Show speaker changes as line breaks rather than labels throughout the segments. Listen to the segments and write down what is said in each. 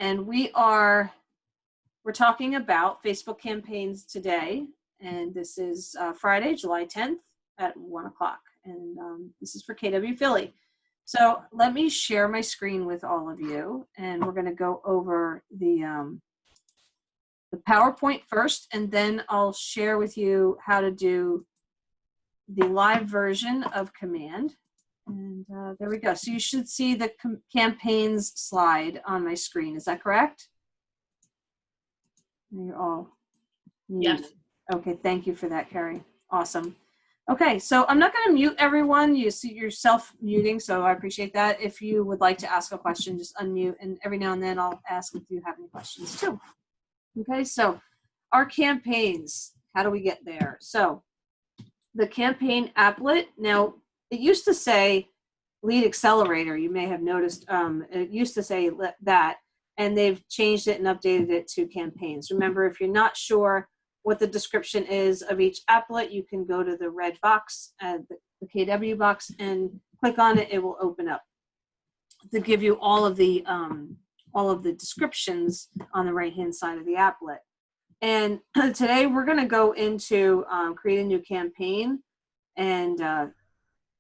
and we're talking about Facebook campaigns today, and this is Friday, July 10th at 1 o'clock, and this is for KW Philly. So let me share my screen with all of you, and we're going to go over the PowerPoint first, and then I'll share with you how to do the live version of Command. And there we go. So you should see the campaigns slide on my screen. Is that correct? You're all muted.
Yes.
Okay, thank you for that, Carrie. Awesome. Okay, so I'm not going to mute everyone. You see yourself muting, so I appreciate that. If you would like to ask a question, just unmute, and every now and then I'll ask if you have any questions too. Okay, so our campaigns, how do we get there? So the campaign applet, now it used to say lead accelerator. You may have noticed it used to say that, and they've changed it and updated it to campaigns. Remember, if you're not sure what the description is of each applet, you can go to the red box, the KW box, and click on it. It will open up to give you all of the descriptions on the right-hand side of the applet. And today we're going to go into create a new campaign, and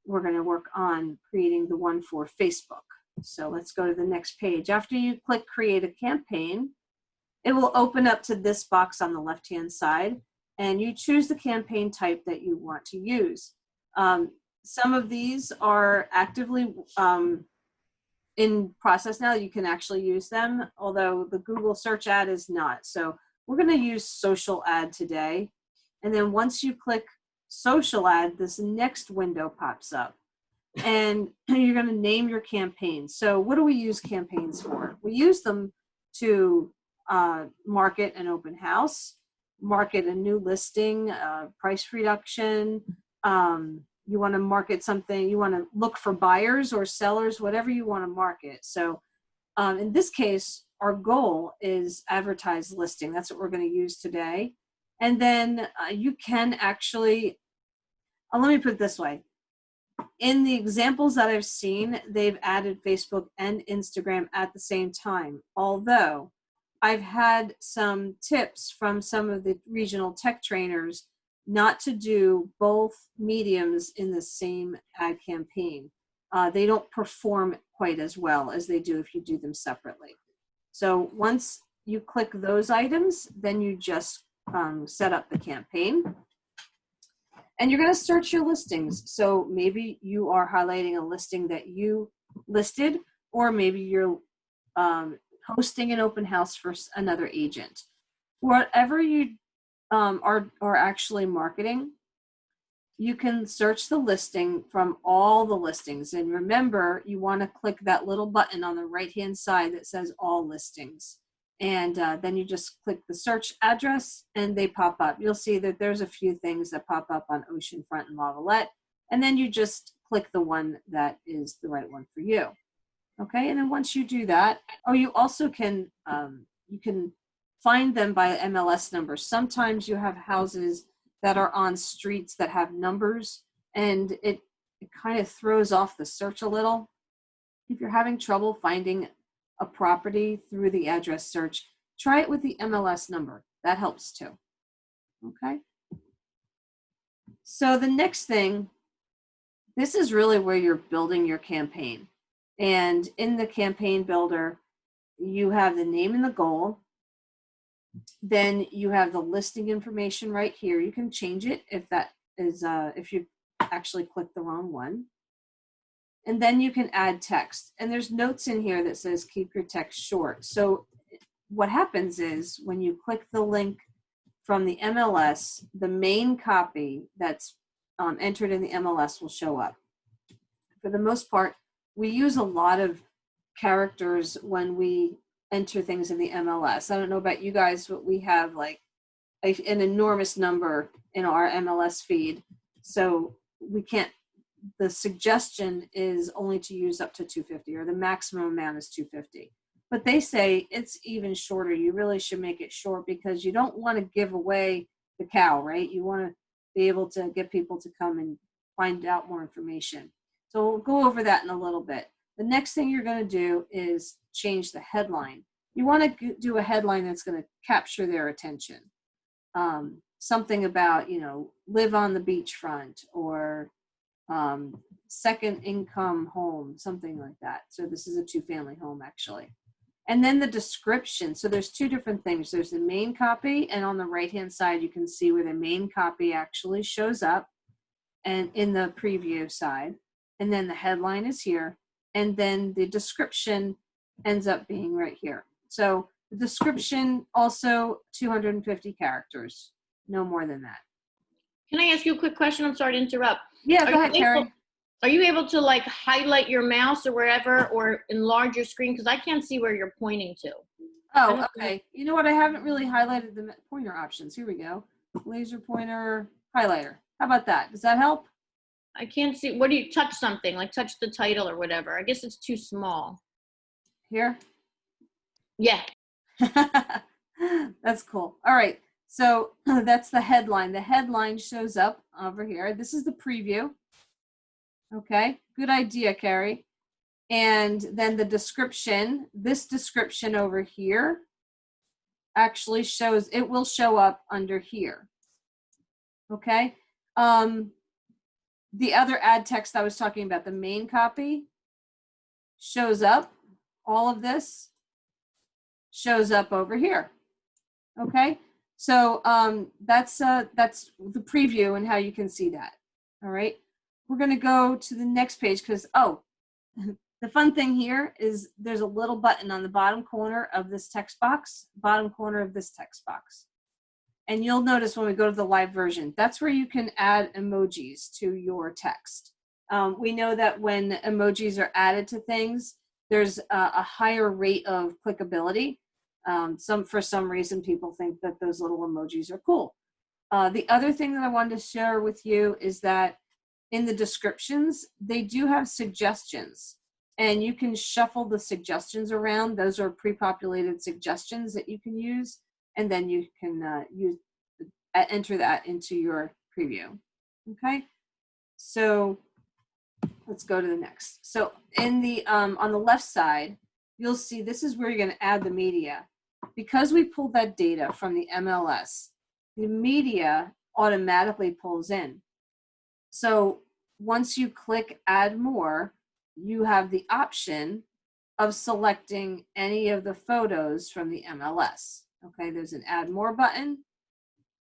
we're going to work on creating the one for Facebook. So let's go to the next page. After you click create a campaign, it will open up to this box on the left-hand side, and you choose the campaign type that you want to use. Some of these are actively in process now. You can actually use them, although the Google search ad is not. So we're going to use social ad today. And then once you click social ad, this next window pops up, and you're going to name your campaign. So what do we use campaigns for? We use them to market an open house, market a new listing, price reduction. You want to market something, you want to look for buyers or sellers, whatever you want to market. So in this case, our goal is advertise listing. That's what we're going to use today. And then you can actually, let me put it this way. In the examples that I've seen, they've added Facebook and Instagram at the same time. Although I've had some tips from some of the regional tech trainers not to do both mediums in the same ad campaign. They don't perform quite as well as they do if you do them separately. So once you click those items, then you just set up the campaign. And you're going to search your listings. So maybe you are highlighting a listing that you listed, or maybe you're hosting an open house for another agent. Whatever you are actually marketing, you can search the listing from all the listings. And remember, you want to click that little button on the right-hand side that says all listings. And then you just click the search address and they pop up. You'll see that there's a few things that pop up on Oceanfront and Lavalette. And then you just click the one that is the right one for you. Okay, and then once you do that, you also can, you can find them by MLS numbers. Sometimes you have houses that are on streets that have numbers, and it kind of throws off the search a little. If you're having trouble finding a property through the address search, try it with the MLS number. That helps too. Okay. So the next thing, this is really where you're building your campaign. And in the campaign builder, you have the name and the goal. Then you have the listing information right here. You can change it if that is, if you actually click the wrong one. And then you can add text. And there's notes in here that says keep your text short. So what happens is when you click the link from the MLS, the main copy that's entered in the MLS will show up. For the most part, we use a lot of characters when we enter things in the MLS. I don't know about you guys, but we have like an enormous number in our MLS feed. So we can't, the suggestion is only to use up to 250, or the maximum amount is 250. But they say it's even shorter. You really should make it short because you don't want to give away the cow, right? You want to be able to get people to come and find out more information. So we'll go over that in a little bit. The next thing you're going to do is change the headline. you want to do a headline that's going to capture their attention. Something about, you know, live on the beachfront, or second income home, something like that. So this is a 2-family home actually. And then the description. So there's 2 different things. There's the main copy, and on the right-hand side, you can see where the main copy actually shows up and in the preview side. And then the headline is here. And then the description ends up being right here. So the description also 250 characters, no more than that.
Can I ask you a quick question? I'm sorry to interrupt.
Yeah, go ahead, Carrie.
Are you able to like highlight your mouse or wherever, or enlarge your screen? Because I can't see where you're pointing to.
Oh, okay. You know what? I haven't really highlighted the pointer options. Here we go. Laser pointer highlighter. How about that? Does that help?
I can't see. What do you touch something? Like touch the title or whatever. I guess it's too small.
Here?
Yeah.
That's cool. All right. So that's the headline. The headline shows up over here. This is the preview. Okay. Good idea, Carrie. And then the description, this description over here actually shows, it will show up under here. Okay. The other ad text I was talking about, the main copy, shows up. All of this shows up over here. Okay. So that's the preview and how you can see that. All right. We're going to go to the next page because, oh, the fun thing here is there's a little button on the bottom corner of this text box, And you'll notice when we go to the live version, that's where you can add emojis to your text. We know that when emojis are added to things, there's a higher rate of clickability. For some reason, people think that those little emojis are cool. The other thing that I wanted to share with you is that in the descriptions, they do have suggestions. And you can shuffle the suggestions around. Those are pre-populated suggestions that you can use. And then you can enter that into your preview. Okay, so let's go to the next. So in the on the left side, you'll see this is where you're going to add the media. Because we pulled that data from the MLS, the media automatically pulls in. So once you click Add More, you have the option of selecting any of the photos from the MLS. Okay, there's an Add More button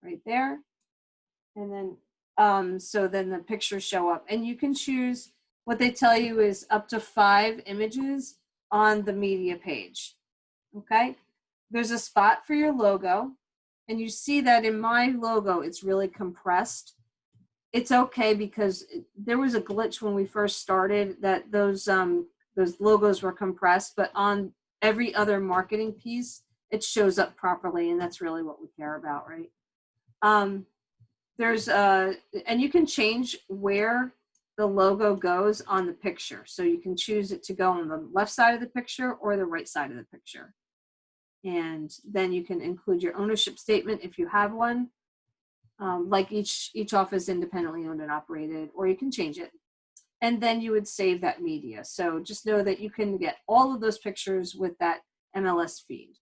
right there. And then, so then the pictures show up. And you can choose, what they tell you is up to 5 images on the media page. Okay, there's a spot for your logo. And you see that in my logo, it's really compressed. It's okay because there was a glitch when we first started that those logos were compressed, but on every other marketing piece, it shows up properly, and that's really what we care about, right? And you can change where the logo goes on the picture. So you can choose it to go on the left side of the picture or the right side of the picture. And then you can include your ownership statement if you have one. Like each office independently owned and operated, or you can change it. And then you would save that media. So just know that you can get all of those pictures with that MLS feed.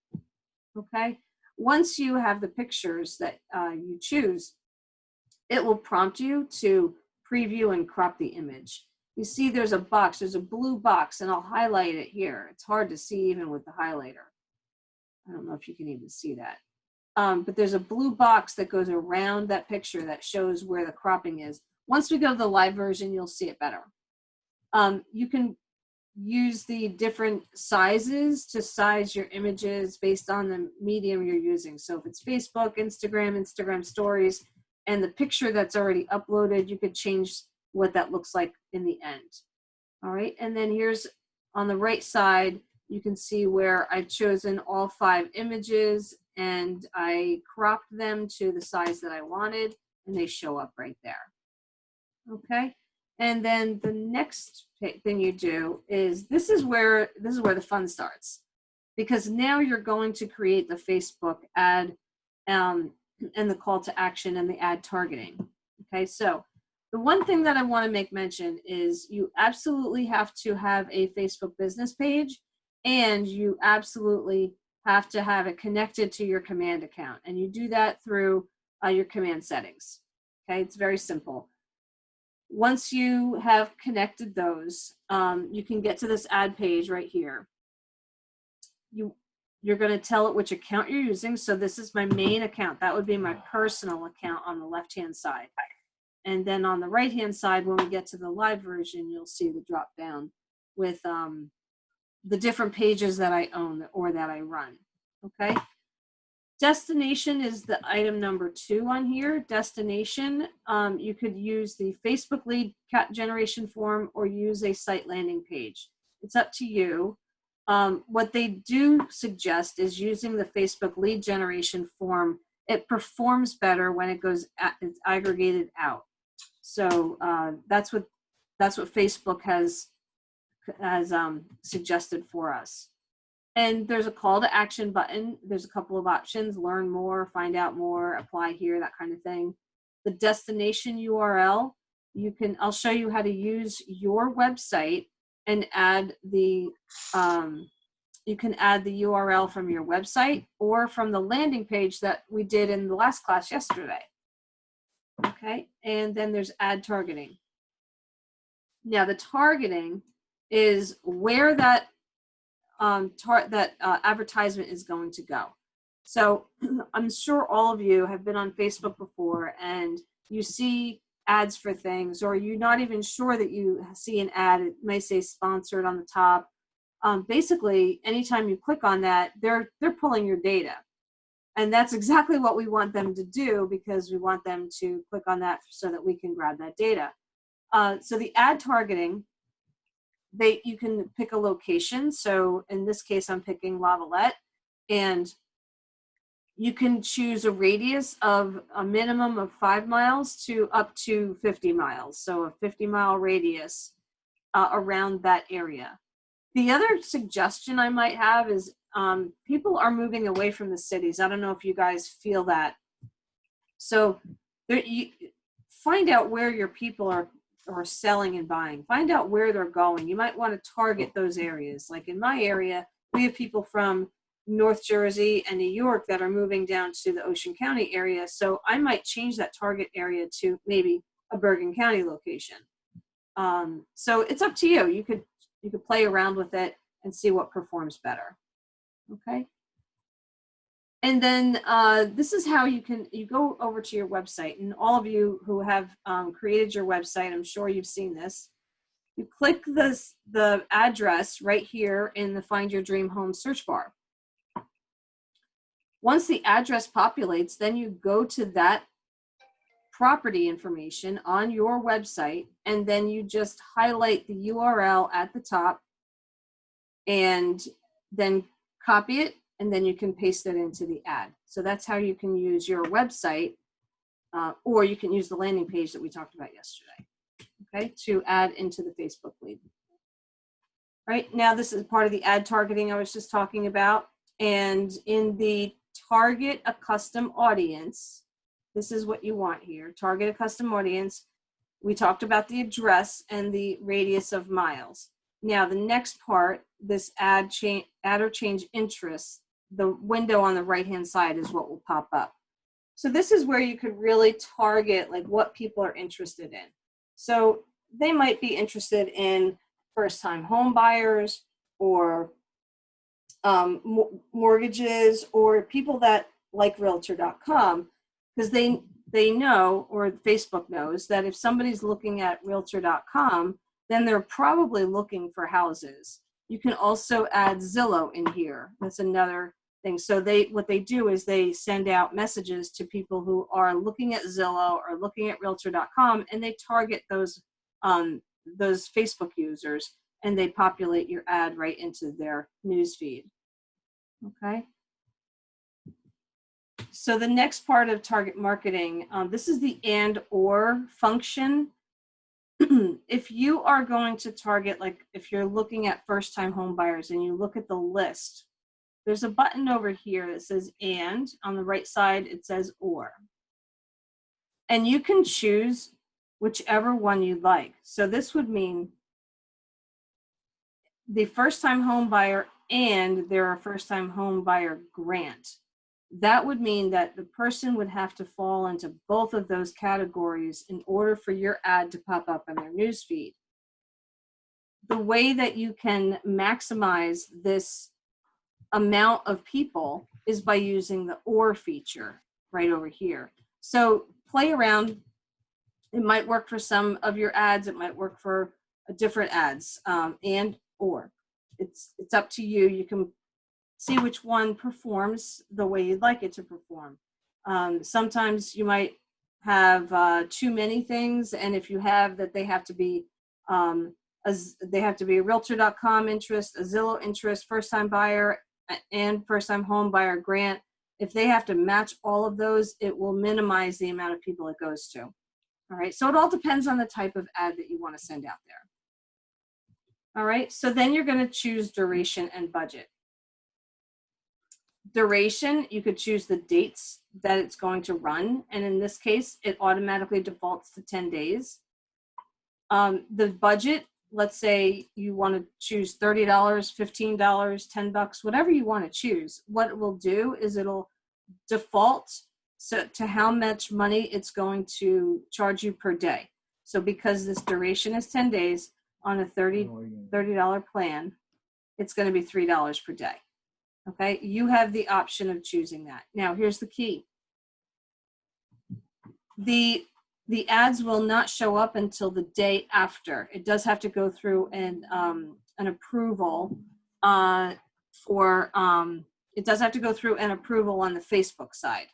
Okay. Once you have the pictures that you choose, it will prompt you to preview and crop the image. You see there's a box, there's a blue box, and I'll highlight it here. It's hard to see even with the highlighter. I don't know if you can even see that. But there's a blue box that goes around that picture that shows where the cropping is. Once we go to the live version, you'll see it better. You can use the different sizes to size your images based on the medium you're using. So if it's Facebook, Instagram stories, and the picture that's already uploaded, you could change what that looks like in the end. All right, and then here's on the right side, you can see where I've chosen all 5 images and I cropped them to the size that I wanted, and they show up right there. Okay, and then the next thing you do is this is where the fun starts, because now you're going to create the Facebook ad and the call to action and the ad targeting. Okay, so the one thing that I want to make mention is you absolutely have to have a Facebook business page, and you absolutely have to have it connected to your command account. And you do that through your command settings. Okay, it's very simple. Once you have connected those, you can get to this ad page right here. You're going to tell it which account you're using. So this is my main account. That would be my personal account on the left-hand side. And then on the right-hand side, when we get to the live version, you'll see the drop down with the different pages that I own or that I run. Okay. Destination is the item number 2 on here. Destination, you could use the Facebook lead generation form or use a site landing page. It's up to you. What they do suggest is using the Facebook lead generation form. It performs better when it goes it's aggregated out. So that's what Facebook has suggested for us. And there's a call to action button. There's a couple of options: learn more, find out more, apply here, that kind of thing. The destination URL, I'll show you how to use your website and add the, you can add the URL from your website or from the landing page that we did in the last class yesterday. Okay, and then there's ad targeting. Now the targeting is where that advertisement is going to go. So I'm sure all of you have been on Facebook before and you see ads for things, or you're not even sure that you see an ad. It may say sponsored on the top. Basically, anytime you click on that, they're pulling your data. And that's exactly what we want them to do, because we want them to click on that so that we can grab that data. So the ad targeting, you can pick a location. So in this case, I'm picking Lavallette, and you can choose a radius of a minimum of 5 miles to up to 50 miles. So a 50-mile radius around that area. The other suggestion I might have is people are moving away from the cities. I don't know if you guys feel that. So you find out where your people are selling and buying. Find out where they're going. You might want to target those areas. Like in my area, we have people from North Jersey and New York that are moving down to the Ocean County area. So I might change that target area to maybe a Bergen County location. So it's up to you. You could play around with it and see what performs better. Okay. And then this is how you go over to your website, and all of you who have created your website, I'm sure you've seen this. You click the address right here in the Find Your Dream Home search bar. Once the address populates, then you go to that property information on your website, and then you just highlight the URL at the top and then copy it, and then you can paste it into the ad. So that's how you can use your website, or you can use the landing page that we talked about yesterday, okay, to add into the Facebook lead. Right now, this is part of the ad targeting I was just talking about. And in the target a custom audience, this is what you want here. Target a custom audience. We talked about the address and the radius of miles. Now, the next part, this add or change interest, the window on the right-hand side is what will pop up. So this is where you could really target like what people are interested in. So they might be interested in first-time home buyers, or mortgages, or people that like Realtor.com, because they know, or Facebook knows, that if somebody's looking at Realtor.com, then they're probably looking for houses. You can also add Zillow in here. That's another thing. So what they do is they send out messages to people who are looking at Zillow or looking at Realtor.com, and they target those Facebook users, and they populate your ad right into their news feed. Okay. So the next part of target marketing, this is the and/or function. If you are going to target, like if you're looking at first-time home buyers and you look at the list, there's a button over here that says and. On the right side, it says or. And you can choose whichever one you'd like. So this would mean the first-time home buyer and they're a first-time home buyer grant. That would mean that the person would have to fall into both of those categories in order for your ad to pop up in their newsfeed. The way that you can maximize this amount of people is by using the or feature right over here. So play around. It might work for some of your ads. It might work for different ads, and or. It's up to you. You can see which one performs the way you'd like it to perform. Sometimes you might have too many things, and if you have that, they have to be a realtor.com interest, a Zillow interest, first-time buyer, and first-time home buyer grant. If they have to match all of those, it will minimize the amount of people it goes to. All right, so it all depends on the type of ad that you want to send out there. All right, so then you're going to choose duration and budget. Duration, you could choose the dates that it's going to run, and in this case, it automatically defaults to 10 days. The budget, let's say you want to choose $30, $15, $10, whatever you want to choose. What it will do is it'll default to how much money it's going to charge you per day. So because this duration is 10 days on a $30 plan, it's going to be $3 per day. Okay, you have the option of choosing that. Now, here's the key. The ads will not show up until the day after. It does have to go through an approval it does have to go through an approval on the Facebook side.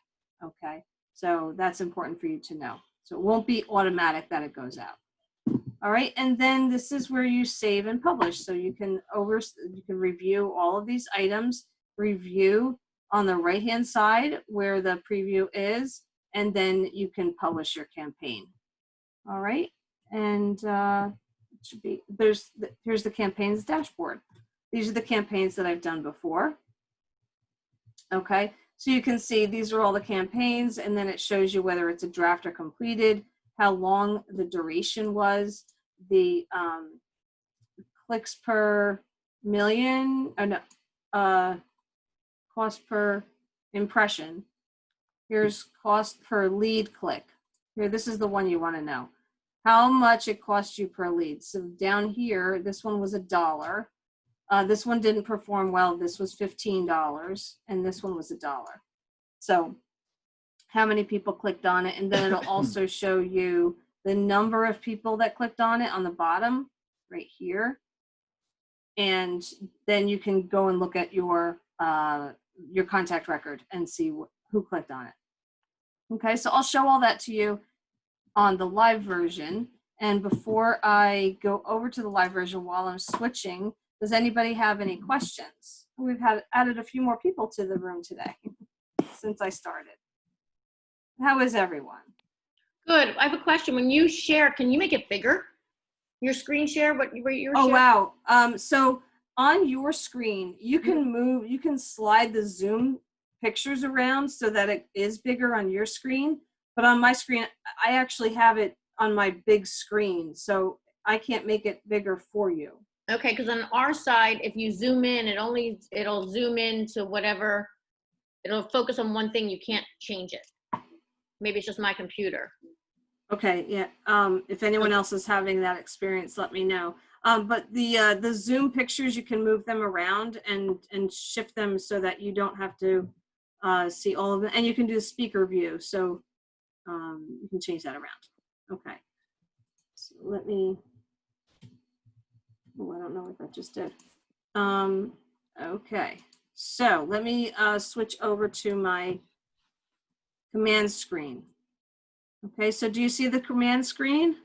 Okay, so that's important for you to know. So it won't be automatic that it goes out. All right, and then this is where you save and publish. So you can review all of these items, review on the right-hand side where the preview is, and then you can publish your campaign. All right, and it should be here's the campaigns dashboard. These are the campaigns that I've done before. Okay, so you can see these are all the campaigns, and then it shows you whether it's a draft or completed, how long the duration was, the clicks per million, cost per impression. Here's cost per lead click. Here, this is the one you want to know. How much it costs you per lead. So down here, this one was $1. This one didn't perform well. This was $15, and this one was $1. So how many people clicked on it, and then it'll also show you the number of people that clicked on it on the bottom right here. And then you can go and look at your contact record and see who clicked on it. Okay, so I'll show all that to you on the live version. And before I go over to the live version while I'm switching, does anybody have any questions? We've added a few more people to the room today since I started. How is everyone?
Good. I have a question. When you share, can you make it bigger? Your screen share, what you're
Oh,
sharing?
wow. So on your screen, you can slide the Zoom pictures around so that it is bigger on your screen. But on my screen, I actually have it on my big screen, so I can't make it bigger for you.
Okay, because on our side, if you zoom in, it'll zoom in to whatever, it'll focus on one thing. You can't change it. Maybe it's just my computer.
Okay, yeah. If anyone else is having that experience, let me know. But the Zoom pictures, you can move them around and shift them so that you don't have to see all of them. And you can do the speaker view, so you can change that around. Okay. So let me. Oh, I don't know what that just did. Okay. So let me switch over to my command screen. Okay, so do you see the command screen?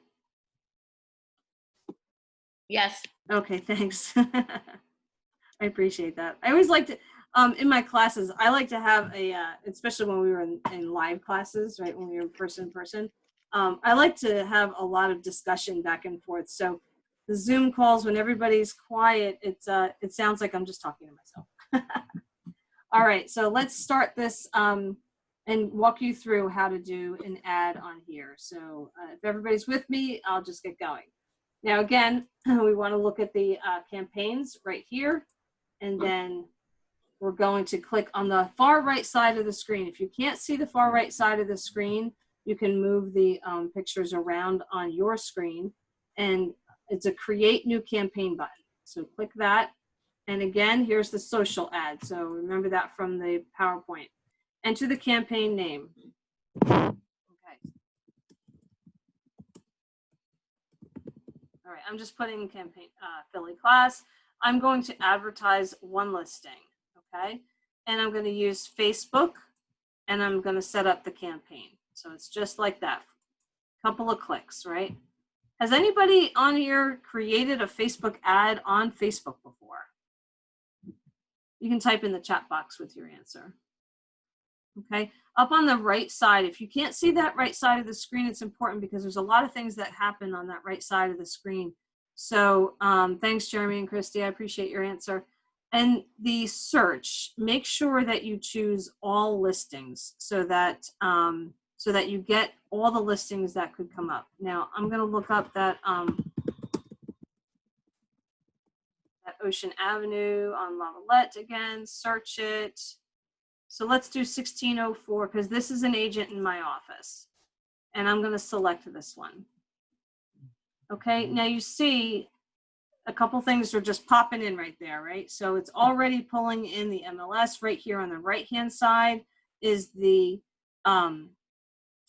Yes.
Okay, thanks. I appreciate that. I always like to, in my classes, I like to have especially when we were in live classes, right, when we were person to person, I like to have a lot of discussion back and forth. So the Zoom calls, when everybody's quiet, it sounds like I'm just talking to myself. All right, so let's start this and walk you through how to do an ad on here. So if everybody's with me, I'll just get going. Now, again, we want to look at the campaigns right here. and then we're going to click on the far right side of the screen. If you can't see the far right side of the screen, you can move the pictures around on your screen, and it's a create new campaign button. So click that. And again, here's the social ad. So remember that from the PowerPoint. Enter the campaign name. Okay. All right, I'm just putting campaign Philly class. I'm going to advertise one listing, okay? And I'm going to use Facebook, and I'm going to set up the campaign. So it's just like that. Couple of clicks, right? Has anybody on here created a Facebook ad on Facebook before? You can type in the chat box with your answer. Okay, up on the right side, if you can't see that right side of the screen, it's important because there's a lot of things that happen on that right side of the screen. So thanks, Jeremy and Christy. I appreciate your answer. And the search, make sure that you choose all listings so that you get all the listings that could come up. Now, I'm going to look up that Ocean Avenue on Lavalette again, search it. So let's do 1604 because this is an agent in my office. And I'm going to select this one. Okay, now you see a couple things are just popping in right there, right? So it's already pulling in the MLS. Right here on the right-hand side is the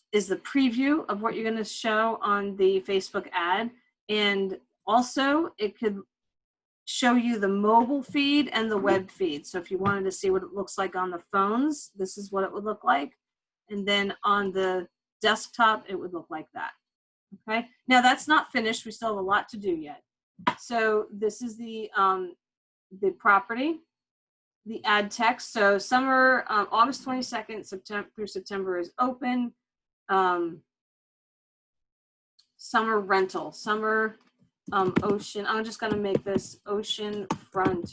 preview of what you're going to show on the Facebook ad. And also it could show you the mobile feed and the web feed. So if you wanted to see what it looks like on the phones, this is what it would look like. And then on the desktop, it would look like that. Okay, now that's not finished. We still have a lot to do yet. So this is the property, the ad text. So summer, August 22nd through September is open. Summer rental, summer ocean. I'm just going to make this ocean front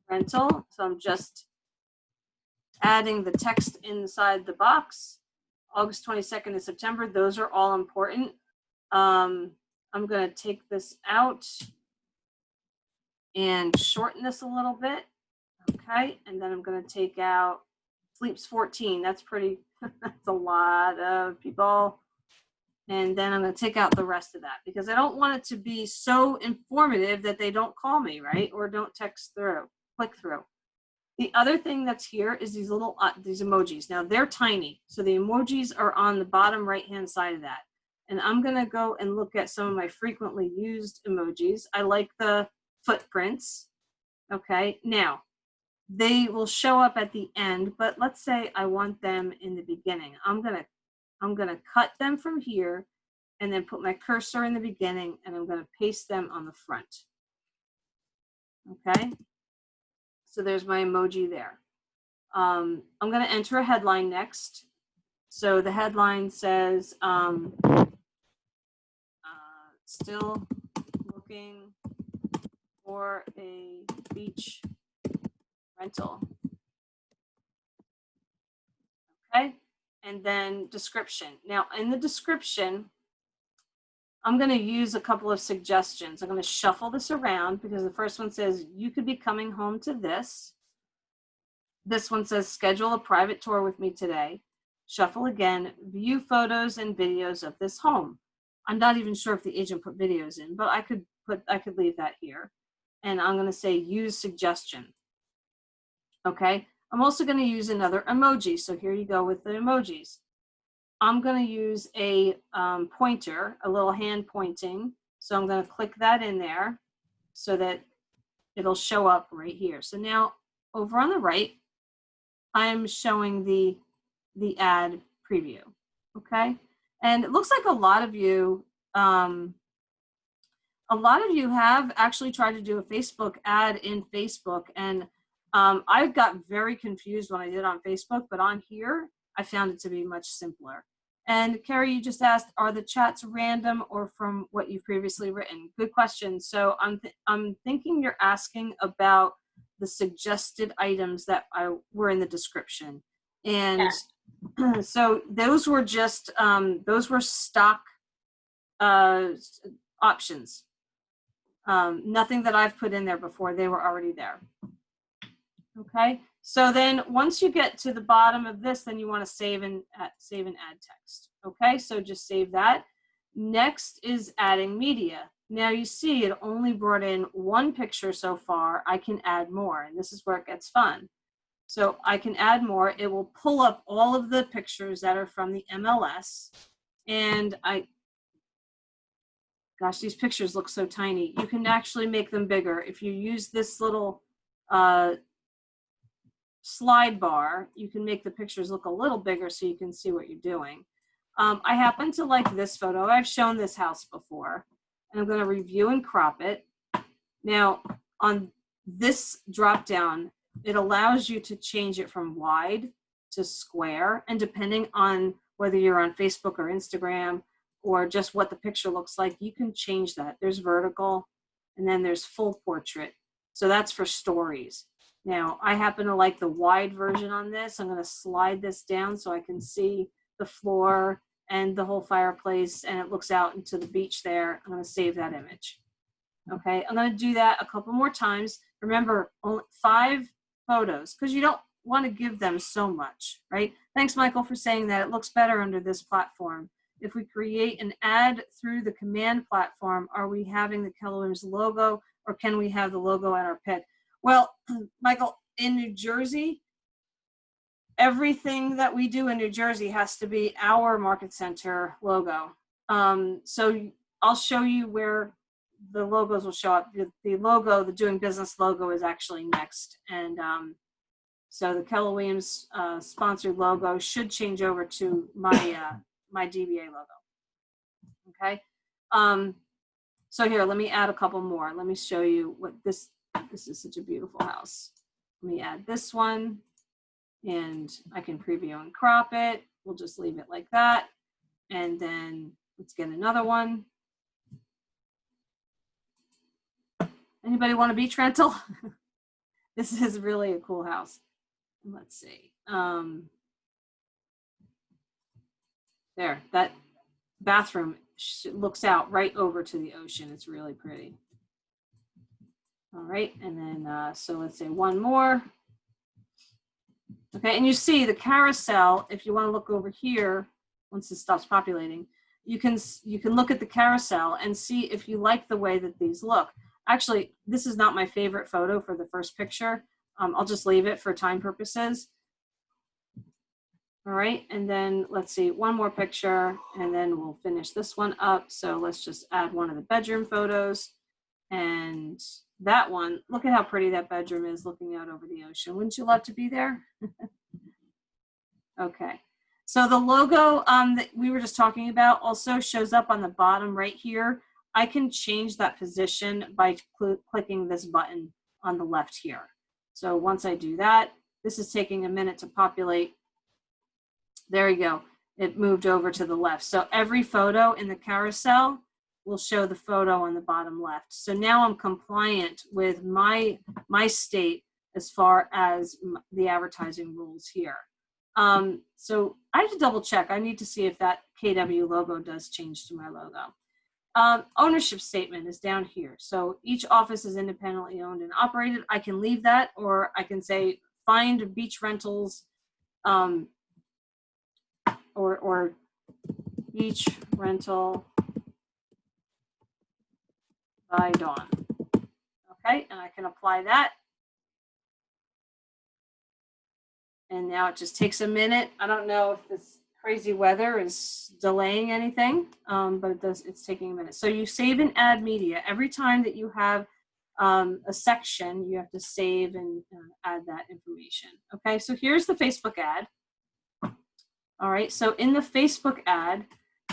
rental. So I'm just adding the text inside the box. August 22nd to September. Those are all important. I'm going to take this out and shorten this a little bit. Okay. And then I'm going to take out sleeps 14. That's pretty, that's a lot of people. And then I'm going to take out the rest of that because I don't want it to be so informative that they don't call me, right? Or don't text through, click through. The other thing that's here is these little, these emojis. Now they're tiny. So the emojis are on the bottom right-hand side of that. And I'm going to go and look at some of my frequently used emojis. I like the footprints. Okay. Now they will show up at the end, but let's say I want them in the beginning. I'm going to cut them from here and then put my cursor in the beginning, and I'm going to paste them on the front. Okay. So there's my emoji there. I'm going to enter a headline next. So the headline says, still looking for a beach rental. Okay. And then description. Now in the description, I'm going to use a couple of suggestions. I'm going to shuffle this around because the first one says, you could be coming home to this. This one says, schedule a private tour with me today. Shuffle again, view photos and videos of this home. I'm not even sure if the agent put videos in, but I could leave that here. And I'm going to say use suggestion. Okay. I'm also going to use another emoji. So here you go with the emojis. I'm going to use a pointer, a little hand pointing. So I'm going to click that in there so that it'll show up right here. So now over on the right, I'm showing the ad preview. Okay. And it looks like a lot of you have actually tried to do a Facebook ad in Facebook. And I got very confused when I did it on Facebook, but on here, I found it to be much simpler. And Carrie, you just asked, are the chats random or from what you've previously written? Good question. So I'm thinking you're asking about the suggested items that were in the description. And yeah. So those were just, those were stock options. Nothing that I've put in there before, they were already there. Okay, so then once you get to the bottom of this, then you want to save and add text. Okay, so just save that. Next is adding media. Now you see it only brought in one picture so far. I can add more, and this is where it gets fun. So I can add more. It will pull up all of the pictures that are from the MLS. And gosh, these pictures look so tiny. You can actually make them bigger. If you use this little slide bar, you can make the pictures look a little bigger so you can see what you're doing. I happen to like this photo. I've shown this house before, and I'm going to review and crop it. Now, on this drop down, it allows you to change it from wide to square, and depending on whether you're on Facebook or Instagram or just what the picture looks like, you can change that. There's vertical, and then there's full portrait. So that's for stories. Now, I happen to like the wide version on this. I'm going to slide this down so I can see the floor and the whole fireplace, and it looks out into the beach there. I'm going to save that image. Okay, I'm going to do that a couple more times. Remember, only 5 photos, because you don't want to give them so much, right? Thanks, Michael, for saying that. It looks better under this platform. If we create an ad through the command platform, are we having the Keller Williams logo, or can we have the logo at our pit? Well, Michael, in New Jersey, everything that we do in New Jersey has to be our Market Center logo. So I'll show you where the logos will show up. The logo, the doing business logo, is actually next. And so the Keller Williams sponsored logo should change over to my my DBA logo. Okay. So here, let me add a couple more. Let me show you what this is. Such a beautiful house. Let me add this one, and I can preview and crop it. We'll just leave it like that. And then let's get another one. Anybody want a beach rental? This is really a cool house. Let's see. There, that bathroom looks out right over to the ocean. It's really pretty. All right, and then so let's say one more. Okay, and you see the carousel. If you want to look over here, once it stops populating, you can look at the carousel and see if you like the way that these look. Actually, this is not my favorite photo for the first picture. I'll just leave it for time purposes. All right, and then let's see, one more picture, and then we'll finish this one up. So let's just add one of the bedroom photos. And that one, look at how pretty that bedroom is looking out over the ocean. Wouldn't you love to be there? Okay, so the logo that we were just talking about also shows up on the bottom right here. I can change that position by clicking this button on the left here. So once I do that, this is taking a minute to populate. There you go. It moved over to the left. So every photo in the carousel will show the photo on the bottom left. So now I'm compliant with my state as far as the advertising rules here. So I have to double check. I need to see if that KW logo does change to my logo. Ownership statement is down here. So each office is independently owned and operated. I can leave that, or I can say find beach rentals or beach rental by Dawn. Okay, and I can apply that. And now it just takes a minute. I don't know if this crazy weather is delaying anything, but it's taking a minute. So you save and add media. Every time that you have a section, you have to save and add that information. Okay, so here's the Facebook ad. All right, so in the Facebook ad,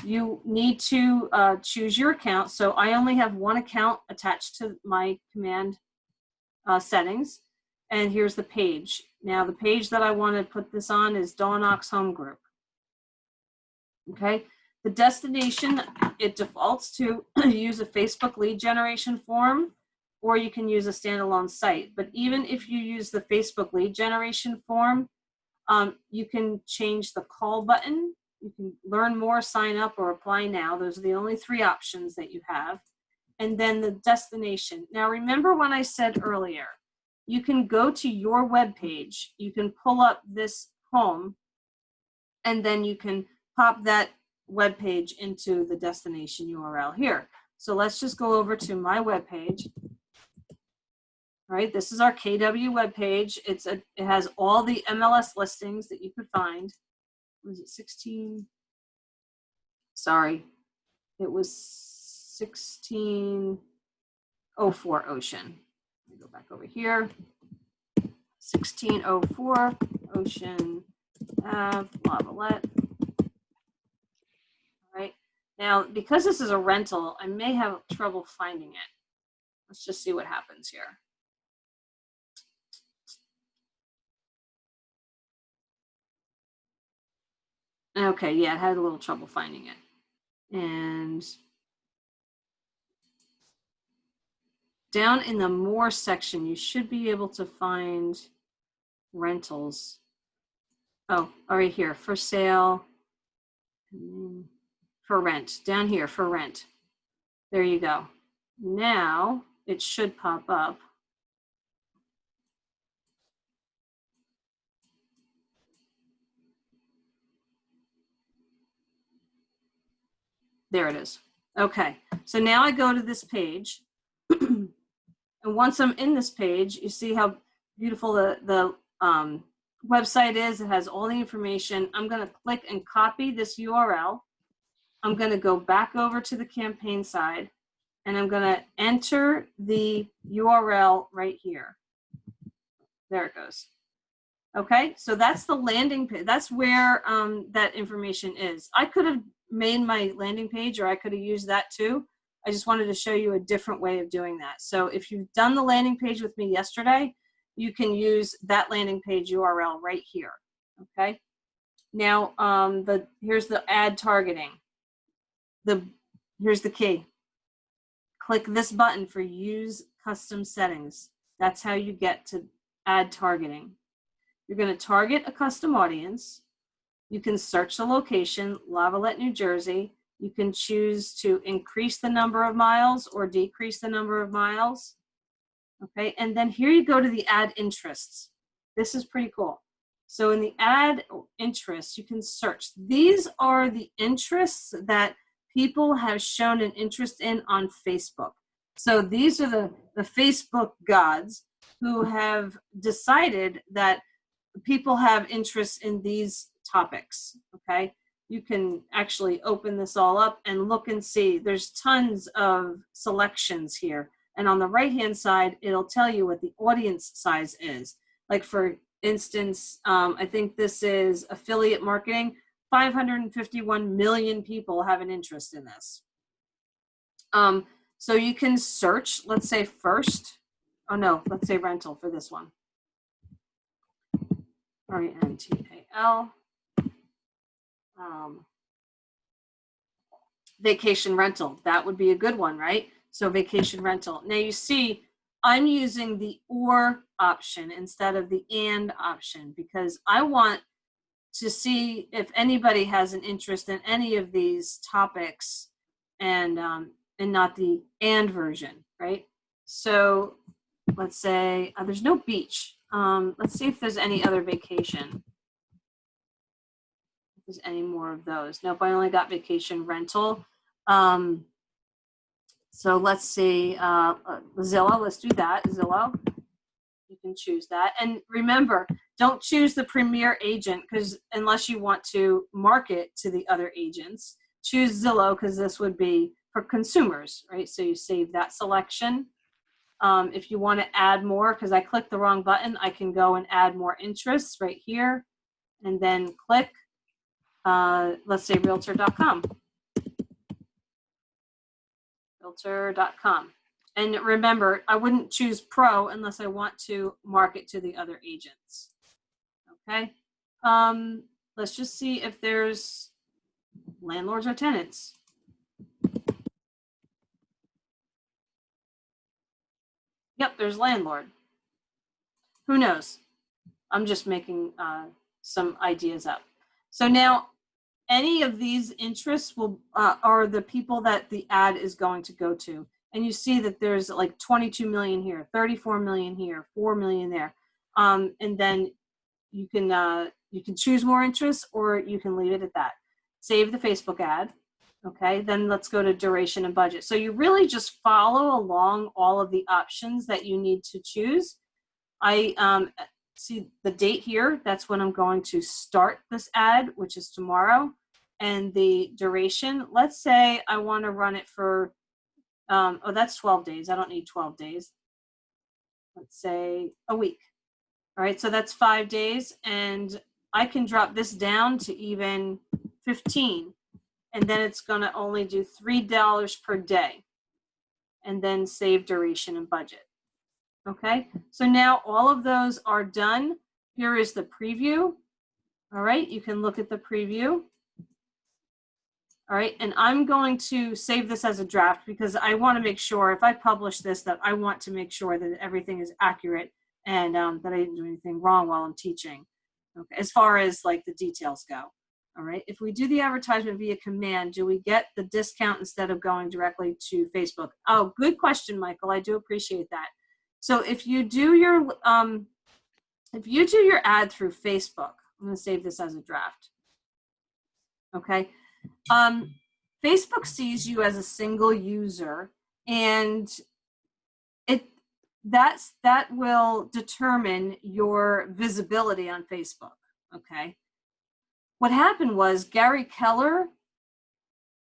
you need to choose your account. So I only have one account attached to my command settings. And here's the page. Now the page that I want to put this on is Dawn Ochs Home Group. Okay, the destination, it defaults to use a Facebook lead generation form, or you can use a standalone site. But even if you use the Facebook lead generation form, you can change the call button. You can learn more, sign up, or apply now. Those are the only 3 options that you have. And then the destination. Now remember when I said earlier, you can go to your web page. You can pull up this home, and then you can pop that web page into the destination URL here. So let's just go over to my web page. All right, this is our KW web page. It has all the MLS listings that you could find. Was it 16? Sorry, it was 1604 Ocean. Let me go back over here. 1604 Ocean Ave, Lavalette. All right. Now, because this is a rental, I may have trouble finding it. Let's just see what happens here. Okay, yeah, it had a little trouble finding it. And down in the more section, you should be able to find rentals. Oh, right here, for sale, for rent, down here, for rent. There you go. Now it should pop up. There it is. Okay, so now I go to this page. And once I'm in this page, you see how beautiful the website is. It has all the information. I'm going to click and copy this URL. I'm going to go back over to the campaign side, and I'm going to enter the URL right here. There it goes. Okay, so that's the landing page. That's where that information is. I could have made my landing page, or I could have used that too. I just wanted to show you a different way of doing that. So if you've done the landing page with me yesterday, you can use that landing page URL right here. Okay. Now, here's the ad targeting. Here's the key. Click this button for use custom settings. That's how you get to ad targeting. You're going to target a custom audience. You can search the location, Lavalette, New Jersey. You can choose to increase the number of miles or decrease the number of miles. Okay, and then here you go to the ad interests. This is pretty cool. So in the ad interests, you can search. These are the interests that people have shown an interest in on Facebook. So these are the Facebook gods who have decided that people have interest in these topics. Okay, you can actually open this all up and look and see. There's tons of selections here. And on the right-hand side, it'll tell you what the audience size is. Like for instance, I think this is affiliate marketing. 551 million people have an interest in this. So you can search, let's say first, oh no, let's say rental for this one. RENTAL. Vacation rental, that would be a good one, right? So vacation rental. Now you see, I'm using the or option instead of the and option because I want to see if anybody has an interest in any of these topics and not the and version, right? So let's say there's no beach. Let's see if there's any other vacation. If there's any more of those. Nope, I only got vacation rental. So let's see, Zillow, let's do that, Zillow. You can choose that. And remember, don't choose the premier agent because unless you want to market to the other agents, choose Zillow because this would be for consumers, right? So you save that selection. If you want to add more, because I clicked the wrong button, I can go and add more interests right here and then click, let's say realtor.com. Realtor.com. And remember, I wouldn't choose pro unless I want to market to the other agents. Okay. Let's just see if there's landlords or tenants. Yep, there's landlord. Who knows? I'm just making some ideas up. So now any of these interests will are the people that the ad is going to go to. and you see that there's like 22 million here, 34 million here, 4 million there. And then you can choose more interests, or you can leave it at that. Save the Facebook ad. Okay, then let's go to duration and budget. So you really just follow along all of the options that you need to choose. I see the date here. That's when I'm going to start this ad, which is tomorrow. And the duration, let's say I want to run it for, oh, that's 12 days. I don't need 12 days. Let's say a week. All right, so that's 5 days. And I can drop this down to even 15. And then it's going to only do $3 per day, and then save duration and budget. Okay, so now all of those are done. Here is the preview. All right, you can look at the preview. All right, and I'm going to save this as a draft because I want to make sure if I publish this that I want to make sure that everything is accurate and that I didn't do anything wrong while I'm teaching. Okay, as far as like the details go. All right, if we do the advertisement via command, do we get the discount instead of going directly to Facebook? Oh, good question, Michael. I do appreciate that. So if you do your ad through Facebook, I'm going to save this as a draft. Okay, Facebook sees you as a single user, and that will determine your visibility on Facebook. Okay. What happened was Gary Keller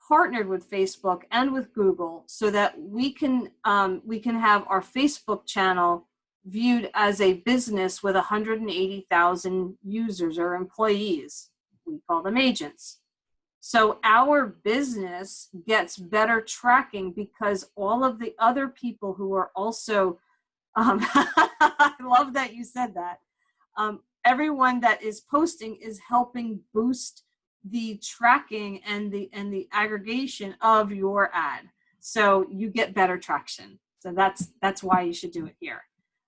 partnered with Facebook and with Google so that we can have our Facebook channel viewed as a business with 180,000 users or employees. We call them agents. So our business gets better tracking because all of the other people who are also, I love that you said that. Everyone that is posting is helping boost the tracking and the aggregation of your ad. So you get better traction. So that's why you should do it here.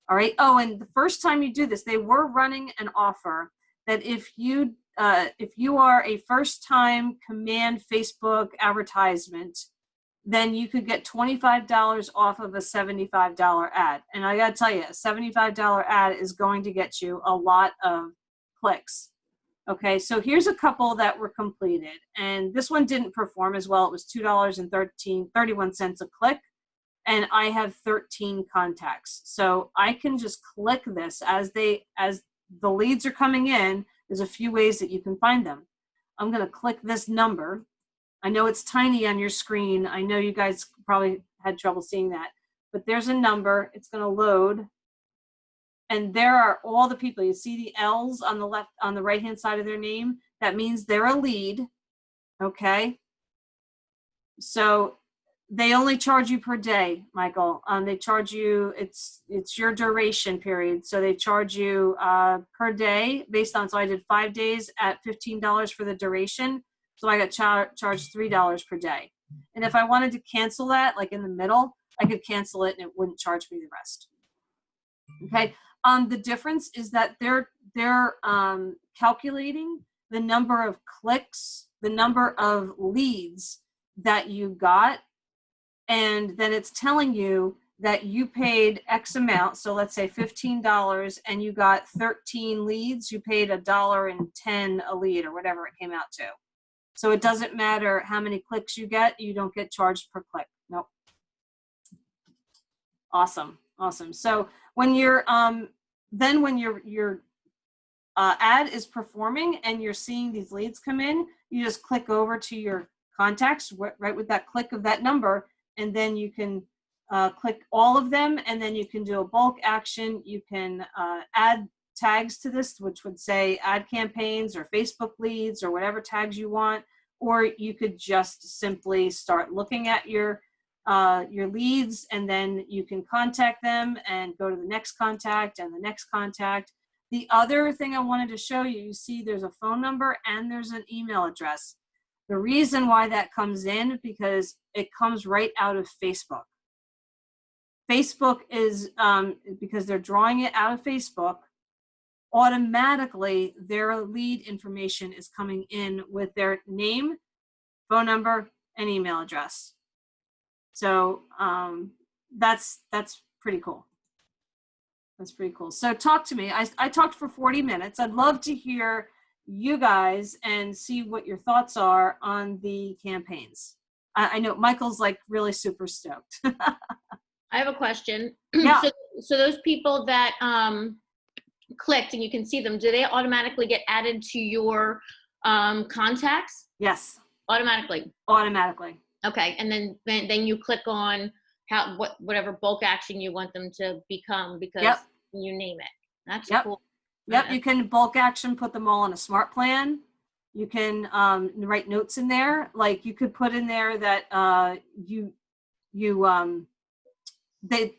All right. Oh, and the first time you do this, they were running an offer that if you are a first-time command Facebook advertisement, then you could get $25 off of a $75 ad. And I gotta tell you, a $75 ad is going to get you a lot of clicks. Okay, so here's a couple that were completed. And this one didn't perform as well. It was $2.31 a click. And I have 13 contacts. So I can just click this as the leads are coming in. There's a few ways that you can find them. I'm gonna click this number. I know it's tiny on your screen. I know you guys probably had trouble seeing that, but there's a number. It's going to load. And there are all the people. You see the L's on the left, on the right-hand side of their name. That means they're a lead. Okay. So they only charge you per day, Michael. They charge you, it's your duration period. So they charge you per day based on, so I did 5 days at $15 for the duration. So I got charged $3 per day. And if I wanted to cancel that, like in the middle, I could cancel it and it wouldn't charge me the rest. Okay. The difference is that they're calculating the number of clicks, the number of leads that you got, and then it's telling you that you paid X amount. So let's say $15 and you got 13 leads, you paid $1.10 a lead or whatever it came out to. So it doesn't matter how many clicks you get, you don't get charged per click. Nope. Awesome. Awesome. So when you're then when your ad is performing and you're seeing these leads come in, you just click over to your contacts right with that click of that number, and then you can click all of them, and then you can do a bulk action. You can add tags to this, which would say ad campaigns or Facebook leads or whatever tags you want, or you could just simply start looking at your leads, and then you can contact them and go to the next contact and the next contact. The other thing I wanted to show you, you see there's a phone number and there's an email address. The reason why that comes in, because it comes right out of Facebook. Facebook is, because they're drawing it out of Facebook, automatically their lead information is coming in with their name, phone number, and email address. So that's pretty cool. That's pretty cool. So talk to me. I talked for 40 minutes. I'd love to hear you guys and see what your thoughts are on the campaigns. I know Michael's like really super stoked.
I have a question.
Yeah.
So those people that clicked and you can see them, do they automatically get added to your contacts?
Yes.
Automatically.
Automatically.
Okay, and then you click on whatever bulk action you want them to become because you name it. That's cool.
Yep, you can bulk action, put them all on a smart plan. You can write notes in there. Like you could put in there that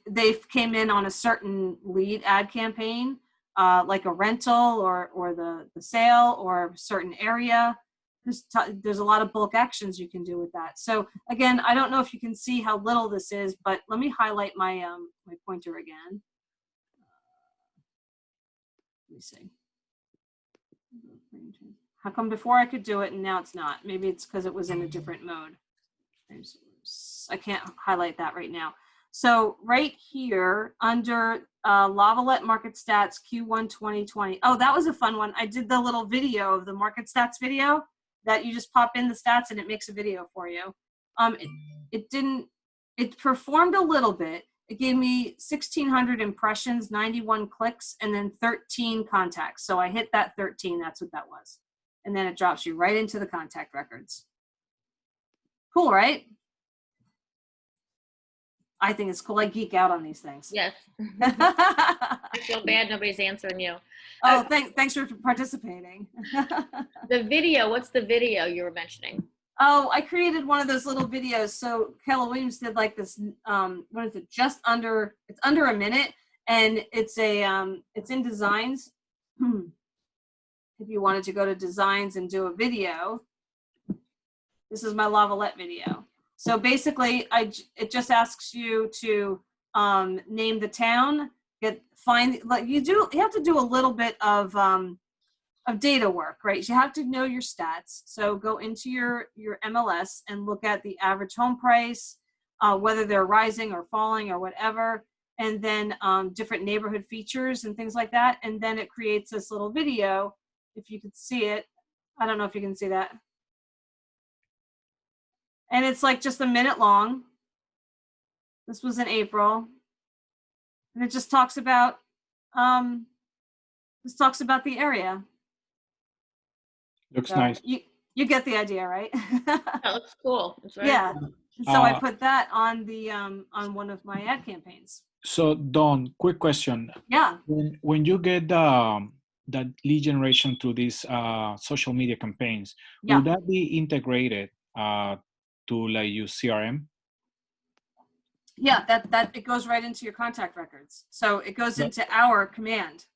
they came in on a certain lead ad campaign, like a rental or the sale or a certain area. There's a lot of bulk actions you can do with that. So again, I don't know if you can see how little this is, but let me highlight my my pointer again. Let me see. How come before I could do it and now it's not? Maybe it's because it was in a different mode. I can't highlight that right now. So right here under Lavalette Market Stats Q1 2020. Oh, that was a fun one. I did the little video of the market stats video that you just pop in the stats and it makes a video for you. It performed a little bit. It gave me 1,600 impressions, 91 clicks, and then 13 contacts. So I hit that 13, that's what that was. And then it drops you right into the contact records. Cool, right? I think it's cool. I geek out on these things.
Yes. I feel bad nobody's answering you.
Oh, thanks for participating.
The video, what's the video you were mentioning?
Oh, I created one of those little videos. So Keller Williams did like this, what is it? It's under a minute, and it's in designs. If you wanted to go to designs and do a video, this is my Lavalette video. So basically, it just asks you to name the town, you have to do a little bit of data work, right? You have to know your stats. So go into your MLS and look at the average home price, whether they're rising or falling or whatever, and then different neighborhood features and things like that. And then it creates this little video. If you could see it, I don't know if you can see that. And it's like just a minute long. This was in April. And it just talks about the area.
Looks
so
nice.
You get the idea, right?
That looks cool. It's very cool.
So I put that on the on one of my ad campaigns.
So Dawn, quick question.
Yeah.
When you get that lead generation through these social media campaigns, will that be integrated to like your CRM?
Yeah, that it goes right into your contact records. So it goes into our command.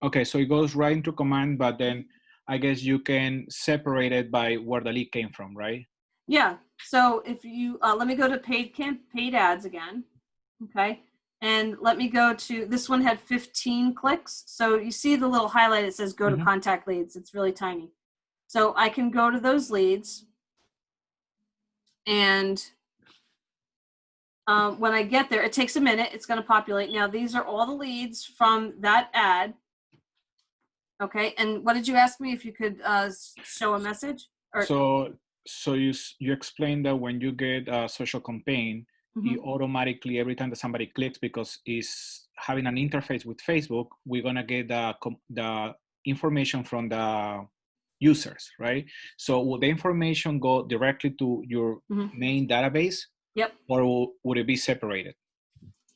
Okay,
so it goes right into command, but then I guess you can separate it by where the lead came from, right?
Yeah. So if you let me go to paid ads again. Okay. And let me go to, this one had 15 clicks. So you see the little highlight, it says go to contact leads. It's really tiny. So I can go to those leads. And when I get there, it takes a minute. It's going to populate. Now, these are all the leads from that ad. Okay. And what did you ask me if you could show a message? Or,
so you explained that when you get a social campaign, you automatically, every time that somebody clicks, because it's having an interface with Facebook, we're going to get the information from the users, right? So will the information go directly to your main database?
Yep.
Or would it be separated?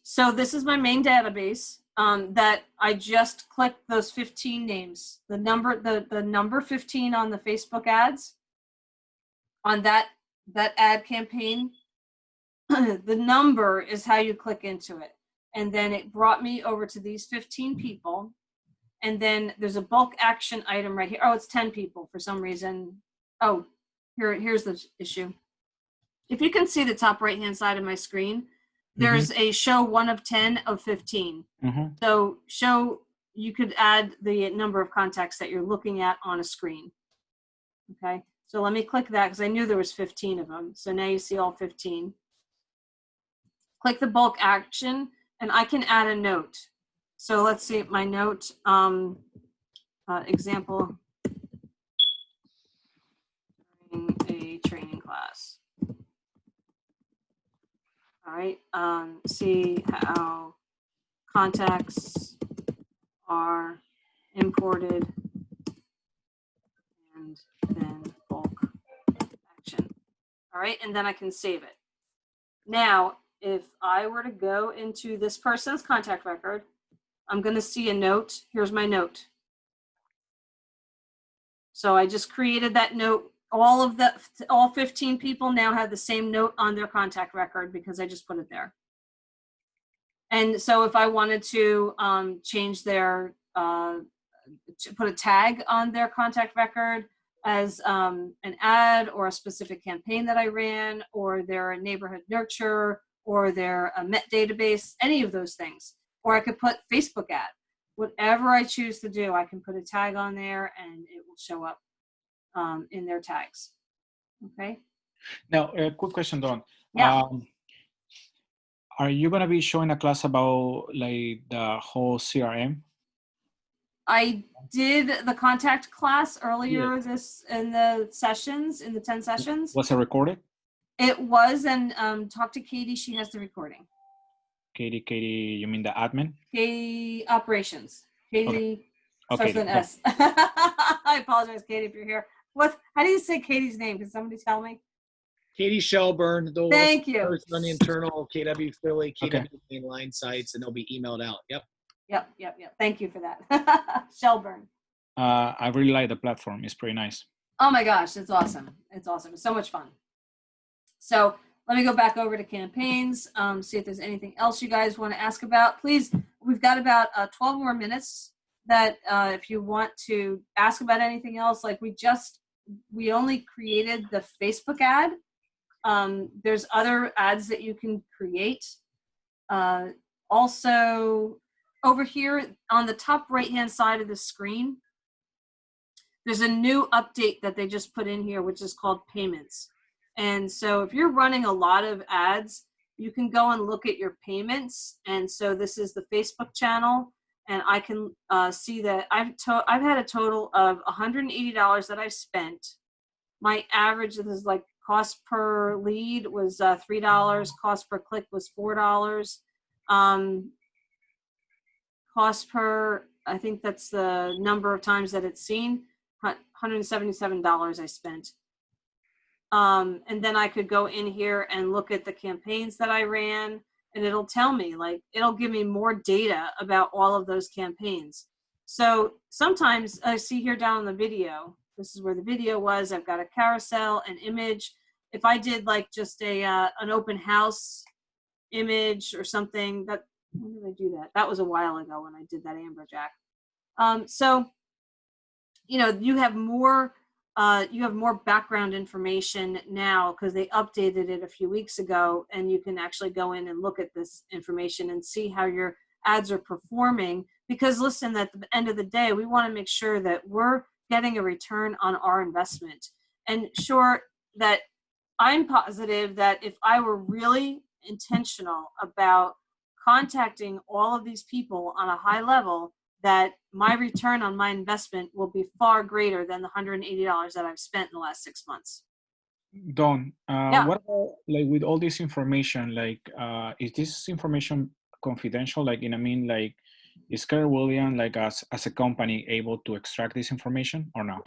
So this is my main database that I just clicked those 15 names. The number 15 on the Facebook ads, on that ad campaign, the number is how you click into it. And then it brought me over to these 15 people. And then there's a bulk action item right here. Oh, it's 10 people for some reason. Oh, here's the issue. If you can see the top right-hand side of my screen, there's a show 1 of 10 of 15. So you could add the number of contacts that you're looking at on a screen. Okay, so let me click that because I knew there was 15 of them. So now you see all 15. click the bulk action, and I can add a note. So let's see my note, example, a training class. All right, see how contacts are imported and then bulk action. All right, and then I can save it. Now, if I were to go into this person's contact record, I'm going to see a note. Here's my note. So I just created that note. All 15 people now have the same note on their contact record because I just put it there. And so if I wanted to change their, put a tag on their contact record as an ad or a specific campaign that I ran, or they're a neighborhood nurture, or they're a Met database, any of those things. Or I could put Facebook ad. Whatever I choose to do, I can put a tag on there and it will show up in their tags. Okay.
Now, a quick question, Dawn.
Yeah.
Are you going to be showing a class about like the whole CRM?
I did the contact class earlier in the sessions, in the 10 sessions.
Was it recorded?
It was, and talk to Katie. She has the recording.
Katie, you mean the admin?
Katie operations. Katie starts with an
Okay.
S. I apologize, Katie, if you're here. How do you say Katie's name? Can somebody tell me?
Katie Shelburne, they'll
Thank you.
post on the internal KW Philly, KW
Okay.
mainline sites, and they'll be emailed out. Yep.
Yep. Thank you for that. Shelburne.
I really like the platform. It's pretty nice.
Oh my gosh, it's awesome. It's awesome. It's so much fun. So let me go back over to campaigns, see if there's anything else you guys want to ask about. Please, we've got about 12 more minutes that if you want to ask about anything else, like we only created the Facebook ad. There's other ads that you can create. Also, over here on the top right-hand side of the screen, there's a new update that they just put in here, which is called payments. And so if you're running a lot of ads, you can go and look at your payments. And so this is the Facebook channel. And I can see that I've had a total of $180 that I've spent. My average, this is like cost per lead was $3. Cost per click was $4. Cost per, I think that's the number of times that it's seen, $177 I spent. And then I could go in here and look at the campaigns that I ran, and it'll tell me, like, it'll give me more data about all of those campaigns. So sometimes I see here down in the video, this is where the video was, I've got a carousel, an image. If I did like just an open house image or something, when did I do that? That was a while ago when I did that Amberjack. So, you have more background information now because they updated it a few weeks ago, and you can actually go in and look at this information and see how your ads are performing. Because listen, at the end of the day, we want to make sure that we're getting a return on our investment. And sure, that I'm positive that if I were really intentional about contacting all of these people on a high level, that my return on my investment will be far greater than the $180 that I've spent in the last 6 months.
Dawn,
Yeah.
what about, like, with all this information, like, is this information confidential? Like, is Keller Williams, like, as a company, able to extract this information or no?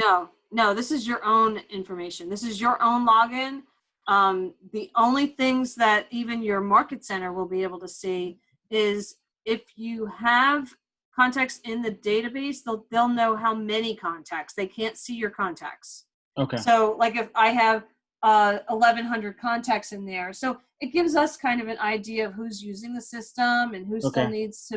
No, this is your own information. This is your own login. The only things that even your market center will be able to see is if you have contacts in the database, they'll know how many contacts. They can't see your contacts.
Okay.
So like if I have 1,100 contacts in there, so it gives us kind of an idea of who's using the system and who still needs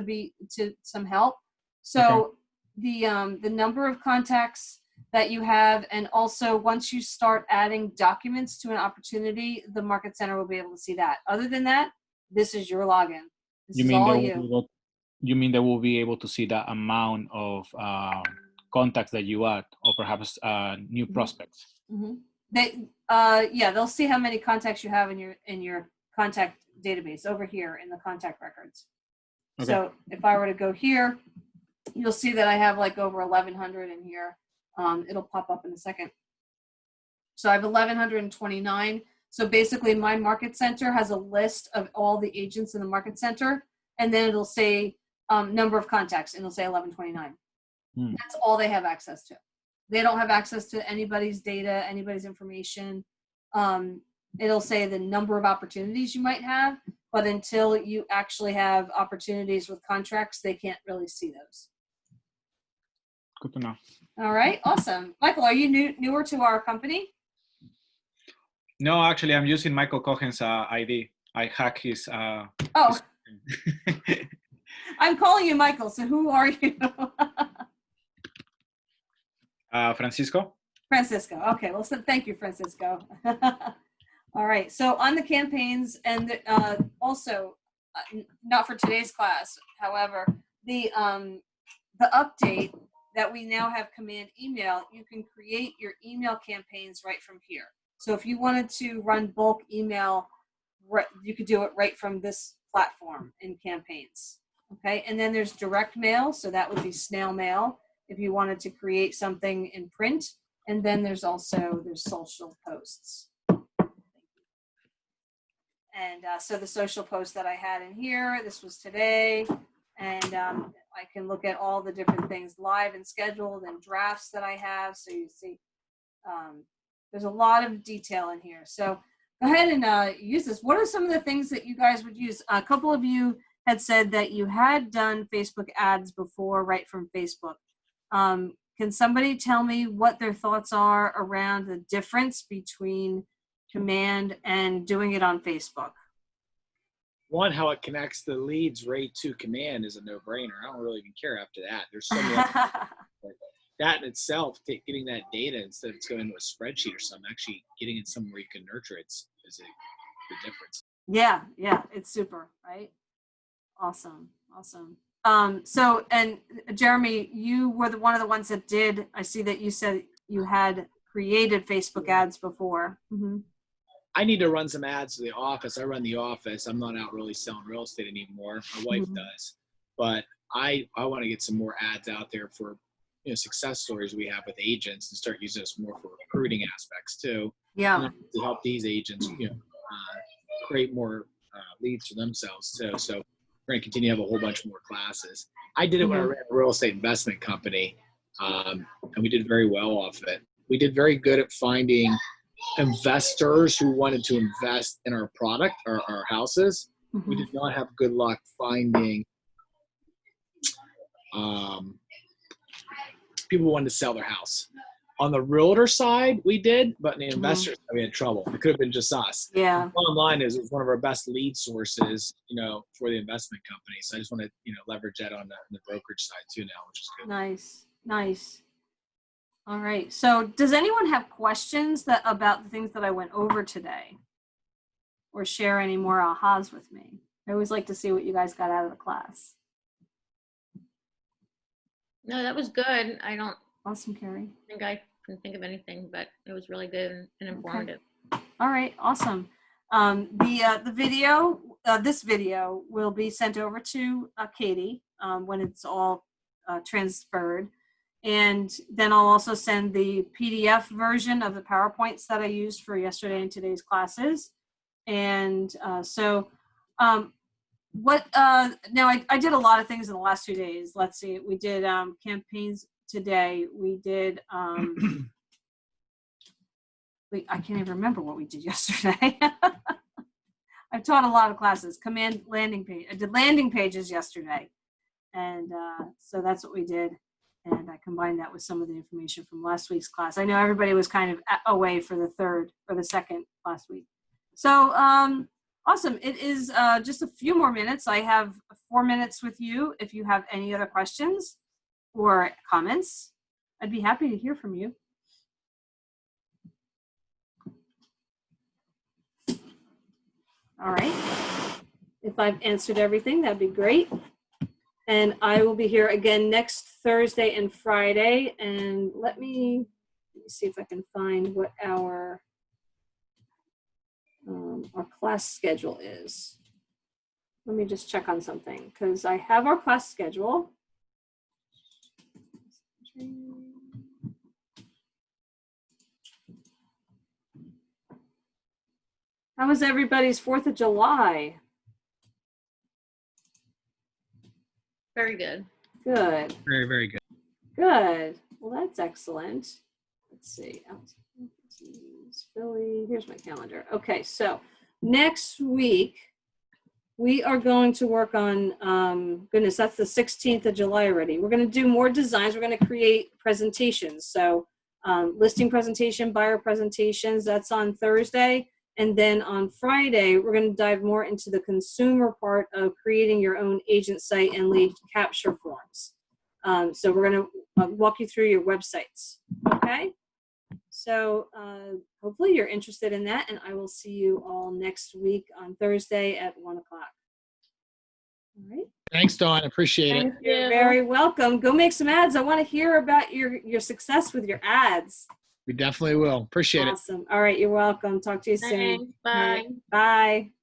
some help. So the number of contacts that you have, and also once you start adding documents to an opportunity, the market center will be able to see that. Other than that, this is your login. This is all you.
You mean they will be able to see the amount of contacts that you add, or perhaps new prospects?
Mm-hmm. They'll see how many contacts you have in your contact database over here in the contact records.
Okay.
So if I were to go here, you'll see that I have like over 1,100 in here. It'll pop up in a second. So I have 1,129. So basically my market center has a list of all the agents in the market center, and then it'll say number of contacts, and it'll say 1,129. That's all they have access to. They don't have access to anybody's data, anybody's information. It'll say the number of opportunities you might have, but until you actually have opportunities with contracts, they can't really see those.
Good to know.
All right, awesome. Michael, are you newer to our company?
No, actually, I'm using Michael Cohen's ID. I hack his.
Oh, I'm calling you Michael, so who are you?
Francisco.
Francisco. Okay, well, so thank you, Francisco. All right, so on the campaigns, and also, not for today's class, however, the update that we now have command email, you can create your email campaigns right from here. So if you wanted to run bulk email, you could do it right from this platform in campaigns. Okay, and then there's direct mail, so that would be snail mail if you wanted to create something in print. And then there's social posts. And so the social post that I had in here, this was today, and I can look at all the different things live and scheduled and drafts that I have. So you see, there's a lot of detail in here. So go ahead and use this. What are some of the things that you guys would use? A couple of you had said that you had done Facebook ads before, right from Facebook. Can somebody tell me what their thoughts are around the difference between command and doing it on Facebook?
One, how it connects the leads right to command is a no-brainer. I don't really even care after that. There's so many that in itself, getting that data instead of it's going into a spreadsheet or something, actually getting it somewhere you can nurture it is the difference.
Yeah, it's super, right? Awesome. So, and Jeremy, you were one of the ones that did, I see that you said you had created Facebook ads before. Mm-hmm.
I need to run some ads to the office. I run the office. I'm not out really selling real estate anymore. My wife does, but I want to get some more ads out there for, success stories we have with agents and start using this more for recruiting aspects too.
Yeah.
To help these agents, create more leads for themselves too. So we're going to continue to have a whole bunch more classes. I did it when I ran a real estate investment company, and we did very well off of it. We did very good at finding investors who wanted to invest in our product or our houses. We did not have good luck finding people who wanted to sell their house. On the realtor side, we did, but in the investor side, we had trouble. It could have been just us.
Yeah.
Bottom line is, it's one of our best lead sources, for the investment company. So I just want to, leverage that on the brokerage side too now, which is good.
Nice. All right. So does anyone have questions about the things that I went over today, or share any more ahas with me? I always like to see what you guys got out of the class.
No, that was good. I don't
Awesome, Carrie.
think I can think of anything, but it was really good and informative.
Okay. All right, awesome. The video, this video will be sent over to Katie when it's all transferred. And then I'll also send the PDF version of the PowerPoints that I used for yesterday and today's classes. And now I did a lot of things in the last 2 days. Let's see, we did campaigns today. We did, I can't even remember what we did yesterday. I've taught a lot of classes. Command landing page. I did landing pages yesterday. And so that's what we did. And I combined that with some of the information from last week's class. I know everybody was kind of away for the second last week. So awesome. It is just a few more minutes. I have 4 minutes with you. If you have any other questions or comments, I'd be happy to hear from you. All right. If I've answered everything, that'd be great. And I will be here again next Thursday and Friday. And let me see if I can find what our our class schedule is. Let me just check on something because I have our class schedule. How was everybody's 4th of July?
Very good.
Good.
Very, very good.
Good. Well, that's excellent. Let's see. Philly. Here's my calendar. Okay, so next week we are going to work on, goodness, that's the 16th of July already. We're going to do more designs. We're going to create presentations. So listing presentation, buyer presentations, that's on Thursday. And then on Friday, we're going to dive more into the consumer part of creating your own agent site and lead capture forms. So we're going to walk you through your websites. Okay. So hopefully you're interested in that, and I will see you all next week on Thursday at 1 o'clock. All right.
Thanks, Dawn. Appreciate it.
You're very welcome. Go make some ads. I want to hear about your success with your ads.
We definitely will. Appreciate it.
Awesome. All right. You're welcome. Talk to you soon.
Thanks. Bye.
Bye.